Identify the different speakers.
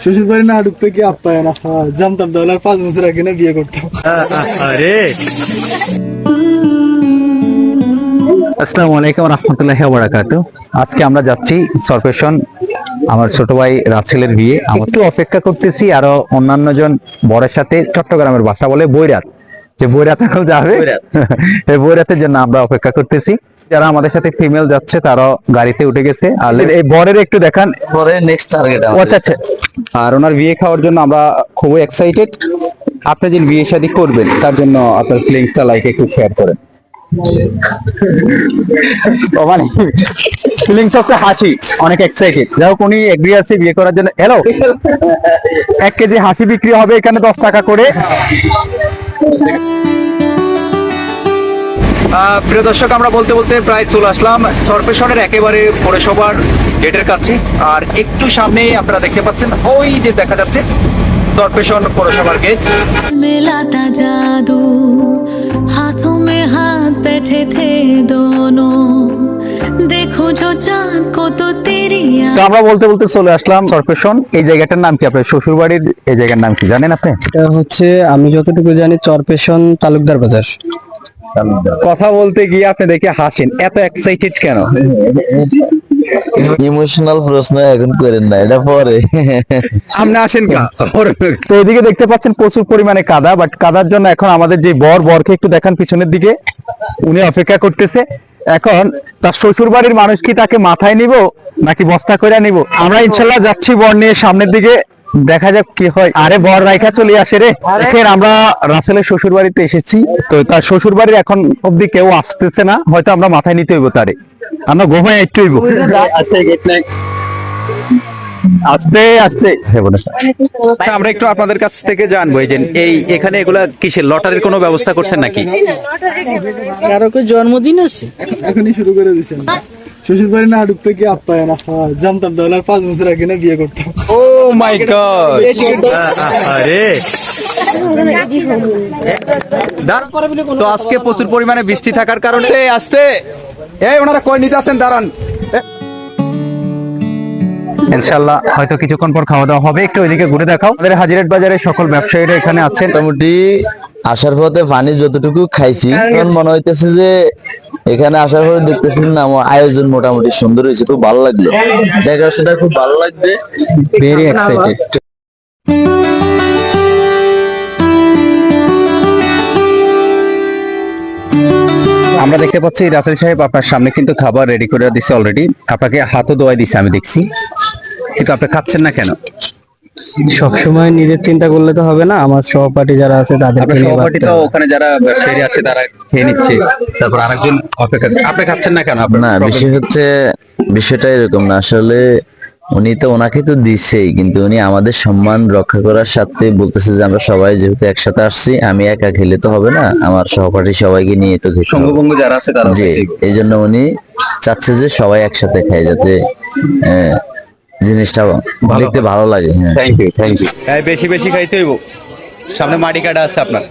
Speaker 1: শ্বশুর বাড়ি না ঢুকতে কি আপ্যায়ন, জানতাম তাহলে আর 5 বছর আগে না বিয়ে করতাম।
Speaker 2: আরে আসসালামু আলাইকুম রহমতুল্লাহি ওয়া বারাকাতুহু। আজকে আমরা যাচ্ছি সরপেশন, আমার ছোট ভাই রাসেলের বিয়ে। আমরা একটু অপেক্ষা করতেছি, আরো অন্যান্য জন বরের সাথে। চট্টগ্রামের ভাষা বলে বৈরাত, যে বৈরাত এখন যাবে, এই বৈরাতের জন্য আমরা অপেক্ষা করতেছি। যারা আমাদের সাথে ফিমেল যাচ্ছে তারাও গাড়িতে উঠে গেছে। আর এই বরের একটু দেখান,
Speaker 3: পরে নেক্সট টার্গেট
Speaker 2: আচ্ছা আচ্ছা। আর ওনার বিয়ে খাওয়ার জন্য আমরা খুবই এক্সাইটেড। আপনি যে বিয়ে শাদী করবেন তার জন্য আপনার ফিলিংসটা লাইক একটু শেয়ার করেন। ও মানে ফিলিংস হচ্ছে হাসি, অনেক এক্সাইটেড। যাই হোক, উনি এগ্রি আছে বিয়ে করার জন্য। হ্যালো, 1 কেজি হাসি বিক্রি হবে এখানে 10 টাকা করে। প্রিয় দর্শক, আমরা বলতে বলতে প্রায় চলে আসলাম সরপেশনের একেবারে পৌরসভার গেটের কাছে। আর একটু সামনে আপনারা দেখতে পাচ্ছেন, ওই যে দেখা যাচ্ছে সরপেশন পৌরসভার গেট।
Speaker 4: मिलाता जादू हाथों में हाथ बैठे थे दोनों देखो जो चांद को तो तेरी
Speaker 2: তো আমরা বলতে বলতে চলে আসলাম সরপেশন। এই জায়গাটার নাম কি? আপনার শ্বশুর বাড়ির এই জায়গার নাম কি জানেন আপনি?
Speaker 1: এটা হচ্ছে, আমি যতটুকু জানি, চরপেশন তালুকদার বাজার।
Speaker 2: কথা বলতে গিয়ে আপনি দেখে হাসেন, এত এক্সাইটেড কেন?
Speaker 3: ইমোশনাল প্রশ্ন এখন করেন না, এটা পরে।
Speaker 2: আপনি আসেন কা? তো এদিকে দেখতে পাচ্ছেন প্রচুর পরিমাণে কাদা, বাট কাদার জন্য এখন আমাদের যে বরকে একটু দেখান পিছনের দিকে, উনি অপেক্ষা করতেছে। এখন তার শ্বশুর বাড়ির মানুষ কি তাকে মাথায় নিব নাকি বস্তা করে নিব? আমরা ইনশাল্লাহ যাচ্ছি বর নিয়ে সামনের দিকে, দেখা যাক কি হয়। আরে বর রাইখা চলে আসে রে। দেখেন, আমরা রাসেলের শ্বশুর বাড়িতে এসেছি। তো তার শ্বশুর বাড়ির এখন অব্দি কেউ আসতেছে না, হয়তো আমরা মাথায় নিতে হইব তারে। আমরা ঘুমায় একটু হইব। আস্তে আস্তে। আচ্ছা, আমরা একটু আপনাদের কাছ থেকে জানবো, এই যে এখানে এগুলা কিসের লটারির কোনো ব্যবস্থা করছেন নাকি?
Speaker 1: কারো কি জন্মদিন আছে? এখনই শুরু করে দিছেন। শ্বশুর বাড়ি না ঢুকতে কি আপ্যায়ন, জানতাম তাহলে আর 5 বছর আগে না বিয়ে করতাম।
Speaker 2: ও মাই গড। আরে তো আজকে প্রচুর পরিমাণে বৃষ্টি থাকার কারণে আস্তে, এই ওনারা কই নিতে আছেন, দাঁড়ান। ইনশাআল্লাহ হয়তো কিছুক্ষণ পর খাওয়া দাওয়া হবে। একটু ওইদিকে ঘুরে দেখাও। আমাদের হাজিরাট বাজারে সকল ব্যবসায়ীরা এখানে আছেন।
Speaker 3: মোটামুটি আসার পথে পানি যতটুকু খাইছি, এখন মনে হইতেছে যে এখানে আসার পরে দেখতেছি না, আমার আয়োজন মোটামুটি সুন্দর হয়েছে, খুব ভালো লাগলো। দেখাশোনা খুব ভালো লাগছে, ভেরি এক্সাইটেড। আমরা দেখতে পাচ্ছি রাসেল সাহেব আপনার সামনে কিন্তু খাবার রেডি করে দিচ্ছে অলরেডি। আপনাকে হাতও ধোয়াই দিচ্ছে আমি দেখছি, কিন্তু আপনি খাচ্ছেন না কেন?
Speaker 1: সবসময় নিজের চিন্তা করলে তো হবে না, আমার সহপাঠী যারা আছে তাদের
Speaker 2: আপনার সহপাঠী তো ওখানে যারা ব্যবসায়ী আছে তারা খেয়ে নিচ্ছে, তারপর আরেকজন অপেক্ষা। আপনি খাচ্ছেন না কেন? আপনার
Speaker 3: না, বিষয় হচ্ছে, বিষয়টা এরকম না আসলে। উনি তো ওনাকে তো দিচ্ছেই, কিন্তু উনি আমাদের সম্মান রক্ষা করার সাথে বলতেছে যে আমরা সবাই যেহেতু একসাথে আসছি, আমি একা খেলে তো হবে না, আমার সহপাঠী সবাইকে নিয়ে তো খেতে হবে।
Speaker 2: সঙ্গভঙ্গ যারা আছে তারা।
Speaker 3: জি, এই জন্য উনি চাচ্ছে যে সবাই একসাথে খায়, যাতে জিনিসটা দেখতে ভালো লাগে। হ্যাঁ,
Speaker 2: থ্যাংক ইউ, থ্যাংক ইউ। বেশি বেশি খাইতে হইব, সামনে মাটি কাটা আছে আপনার।